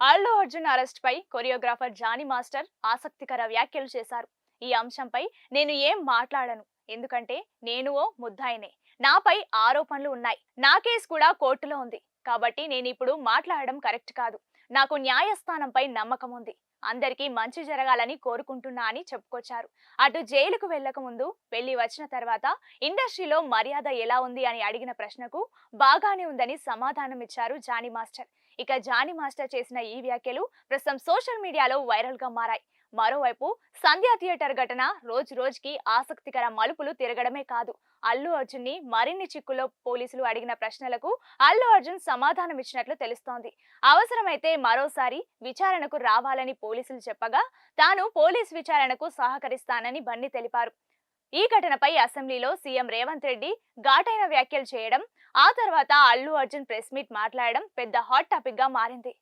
Allu Arjun arrest పై choreographer Johnny master ఆసక్తికర వ్యాఖ్యలు చేశారు. ఈ అంశంపై నేను ఏం మాట్లాడను, ఎందుకంటే నేను ఓ ముద్దాయినే. నాపై ఆరోపణలు ఉన్నాయి. నా కేసు కూడా కోర్టులో ఉంది. కాబట్టి నేను ఇప్పుడు మాట్లాడడం కరెక్ట్ కాదు. నాకు న్యాయస్థానంపై నమ్మకం ఉంది. అందరికీ మంచి జరగాలని కోరుకుంటున్నా అని చెప్పుకొచ్చారు. అటు జైలుకు వెళ్లక ముందు, పెళ్లి వచ్చిన తర్వాత ఇండస్ట్రీలో మర్యాద ఎలా ఉంది అని అడిగిన ప్రశ్నకు బాగానే ఉందని సమాధానం ఇచ్చారు జానీ మాస్టర్. ఇక జానీ మాస్టర్ చేసిన ఈ వ్యాఖ్యలు ప్రస్తుతం సోషల్ మీడియాలో వైరల్ గా మారాయి. మరోవైపు సంధ్యా థియేటర్ ఘటన రోజు రోజుకి ఆసక్తికర మలుపులు తిరగడమే కాదు, అల్లు అర్జున్ ని మరిన్ని చిక్కుల్లో పోలీసులు అడిగిన ప్రశ్నలకు అల్లు అర్జున్ సమాధానం ఇచ్చినట్లు తెలుస్తోంది. అవసరమైతే మరోసారి విచారణకు రావాలని పోలీసులు చెప్పగా తాను పోలీస్ విచారణకు సహకరిస్తానని బన్నీ తెలిపారు. ఈ ఘటనపై అసెంబ్లీలో సీఎం రేవంత్ రెడ్డి ఘాటైన వ్యాఖ్యలు చేయడం, ఆ తర్వాత అల్లు అర్జున్ ప్రెస్ మీట్ మాట్లాడడం పెద్ద హాట్ టాపిక్ గా మారింది.